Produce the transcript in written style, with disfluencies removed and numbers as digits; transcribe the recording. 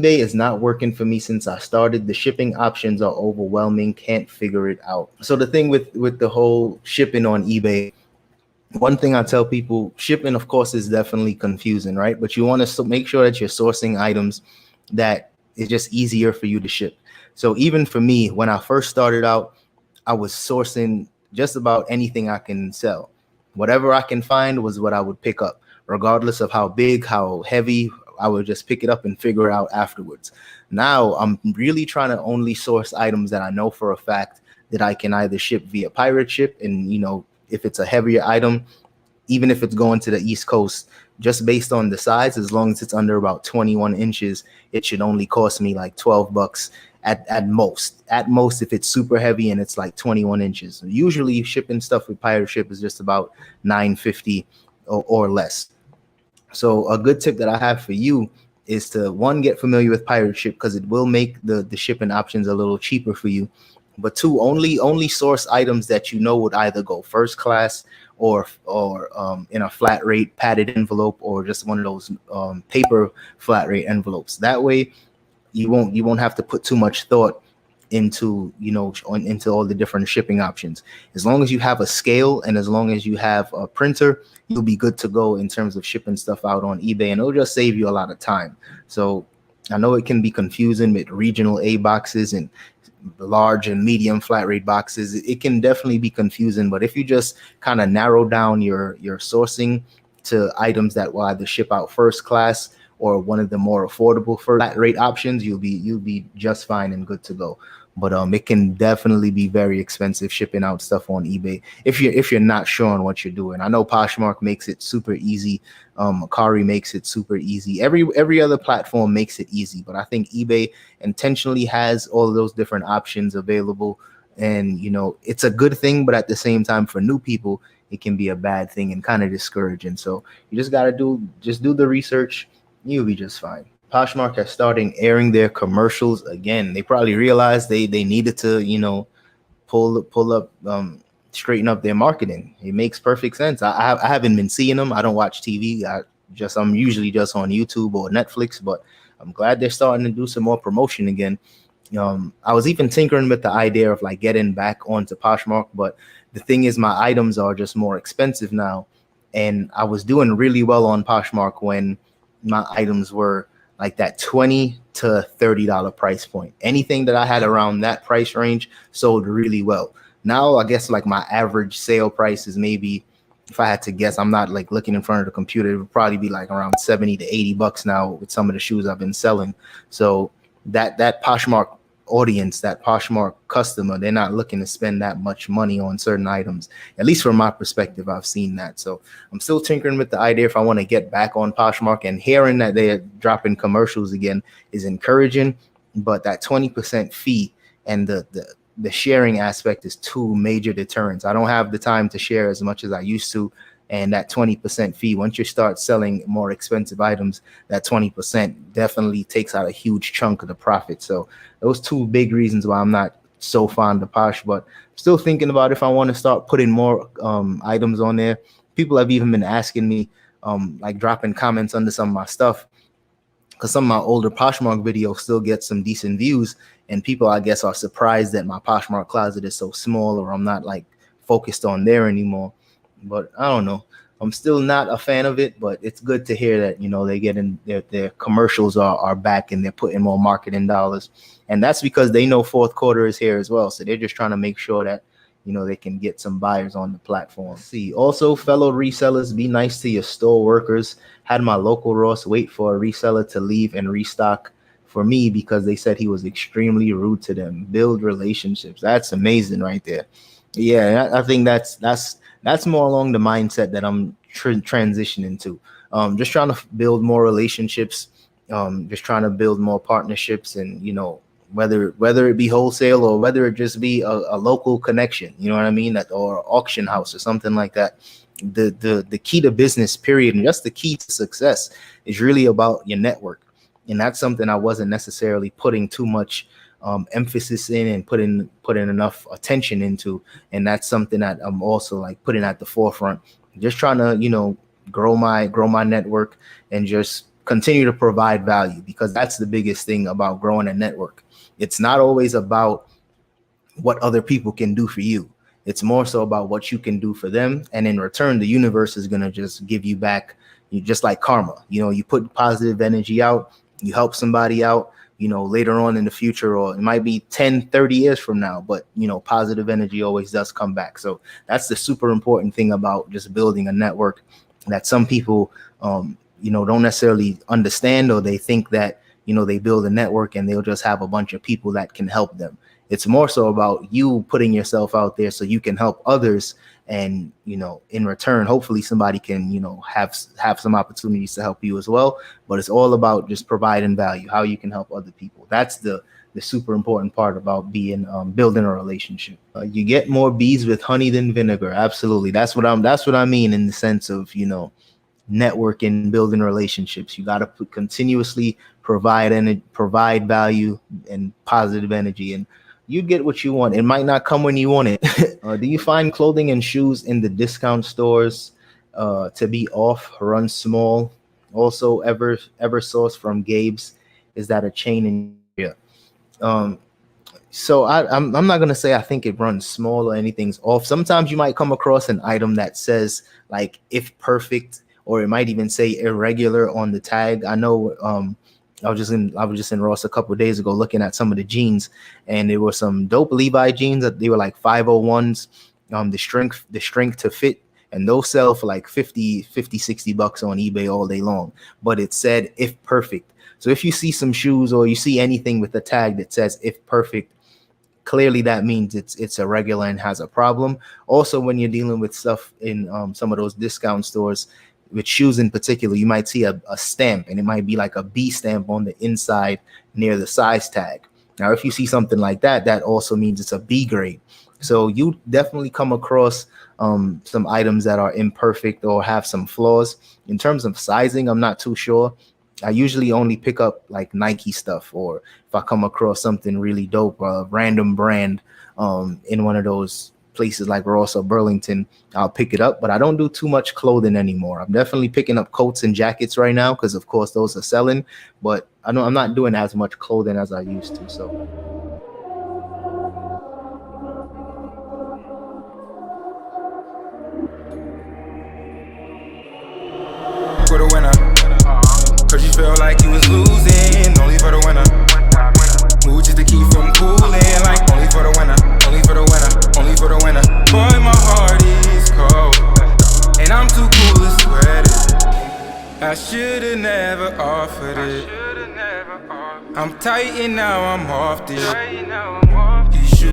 eBay is not working for me since I started. The shipping options are overwhelming. Can't figure it out. So the thing with the whole shipping on eBay, one thing I tell people, shipping, of course, is definitely confusing, right? But you want to make sure that you're sourcing items that is just easier for you to ship. So even for me, when I first started out, I was sourcing just about anything I can sell. Whatever I can find was what I would pick up, regardless of how big, how heavy. I would just pick it up and figure it out afterwards. Now I'm really trying to only source items that I know for a fact that I can either ship via pirate ship, and if it's a heavier item, even if it's going to the East Coast, just based on the size, as long as it's under about 21 inches, it should only cost me like $12 at most. At most, if it's super heavy and it's like 21 inches. Usually shipping stuff with pirate ship is just about $9.50 or less. So a good tip that I have for you is to, one, get familiar with pirate ship, because it will make the shipping options a little cheaper for you. But two, only source items that would either go first class or in a flat rate padded envelope, or just one of those paper flat rate envelopes. That way you won't have to put too much thought into into all the different shipping options. As long as you have a scale and as long as you have a printer, you'll be good to go in terms of shipping stuff out on eBay, and it'll just save you a lot of time. So I know it can be confusing with regional A boxes and large and medium flat rate boxes. It can definitely be confusing, but if you just kind of narrow down your sourcing to items that will either ship out first class or one of the more affordable flat rate options, you'll be just fine and good to go. But it can definitely be very expensive shipping out stuff on eBay if you're not sure on what you're doing. I know Poshmark makes it super easy. Akari makes it super easy. Every other platform makes it easy, but I think eBay intentionally has all of those different options available. And it's a good thing, but at the same time, for new people, it can be a bad thing and kind of discouraging. So you just gotta do the research. You'll be just fine. Poshmark has started airing their commercials again. They probably realized they needed to, pull up, straighten up their marketing. It makes perfect sense. I haven't been seeing them. I don't watch TV. I'm usually just on YouTube or Netflix, but I'm glad they're starting to do some more promotion again. I was even tinkering with the idea of like getting back onto Poshmark, but the thing is, my items are just more expensive now. And I was doing really well on Poshmark when my items were like that $20 to $30 price point. Anything that I had around that price range sold really well. Now, I guess like my average sale price is maybe, if I had to guess, I'm not like looking in front of the computer, it would probably be like around 70 to 80 bucks now with some of the shoes I've been selling. So that Poshmark audience, that Poshmark customer, they're not looking to spend that much money on certain items. At least from my perspective, I've seen that. So I'm still tinkering with the idea if I want to get back on Poshmark, and hearing that they're dropping commercials again is encouraging. But that 20% fee and the sharing aspect is two major deterrents. I don't have the time to share as much as I used to. And that 20% fee, once you start selling more expensive items, that 20% definitely takes out a huge chunk of the profit. So those two big reasons why I'm not so fond of Posh, but still thinking about if I want to start putting more items on there. People have even been asking me, like dropping comments under some of my stuff, because some of my older Poshmark videos still get some decent views, and people, I guess, are surprised that my Poshmark closet is so small, or I'm not like focused on there anymore. But I don't know. I'm still not a fan of it, but it's good to hear that, they getting their commercials are back and they're putting more marketing dollars. And that's because they know fourth quarter is here as well. So they're just trying to make sure that, they can get some buyers on the platform. See, also, fellow resellers, be nice to your store workers. Had my local Ross wait for a reseller to leave and restock for me because they said he was extremely rude to them. Build relationships. That's amazing right there. Yeah, I think that's more along the mindset that I'm transitioning to. Just trying to build more relationships, just trying to build more partnerships, and whether it be wholesale or whether it just be a local connection, you know what I mean, or auction house or something like that. The key to business, period, and just the key to success is really about your network, and that's something I wasn't necessarily putting too much emphasis in and putting enough attention into, and that's something that I'm also like putting at the forefront. Just trying to grow my network and just continue to provide value, because that's the biggest thing about growing a network. It's not always about what other people can do for you. It's more so about what you can do for them. And in return, the universe is going to just give you back. You just like karma, you put positive energy out, you help somebody out, later on in the future, or it might be 10, 30 years from now, but positive energy always does come back. So that's the super important thing about just building a network that some people, don't necessarily understand, or they think that, they build a network and they'll just have a bunch of people that can help them. It's more so about you putting yourself out there so you can help others. And, in return, hopefully somebody can, have some opportunities to help you as well. But it's all about just providing value, how you can help other people. That's the super important part about building a relationship. You get more bees with honey than vinegar. Absolutely. That's what I mean in the sense of, networking, building relationships. You got to continuously provide value and positive energy, and you get what you want. It might not come when you want it. Do you find clothing and shoes in the discount stores to be off, run small? Also, ever source from Gabe's, is that a chain in area? So I'm not gonna say I think it runs small or anything's off. Sometimes you might come across an item that says like if perfect, or it might even say irregular on the tag. I know I was just in Ross a couple of days ago looking at some of the jeans, and there were some dope Levi jeans that they were like 501s, the strength to fit, and those sell for like 50 $60 on eBay all day long. But it said if perfect. So if you see some shoes or you see anything with a tag that says if perfect, clearly that means it's irregular and has a problem. Also, when you're dealing with stuff in some of those discount stores, with shoes in particular, you might see a stamp, and it might be like a B stamp on the inside near the size tag. Now, if you see something like that, that also means it's a B grade. So you definitely come across some items that are imperfect or have some flaws. In terms of sizing, I'm not too sure. I usually only pick up like Nike stuff, or if I come across something really dope, a random brand in one of those places like Ross or Burlington, I'll pick it up. But I don't do too much clothing anymore. I'm definitely picking up coats and jackets right now because, of course, those are selling. But I'm not doing as much clothing as I used to. So. For the winner, cause you felt like you was losing, only for the winner. Move just to keep from cooling, like only for the winner, only for the winner, only for the winner. Boy, my heart is cold, and I'm too cool to sweat it. I should've never offered it. I'm tight and now I'm off this.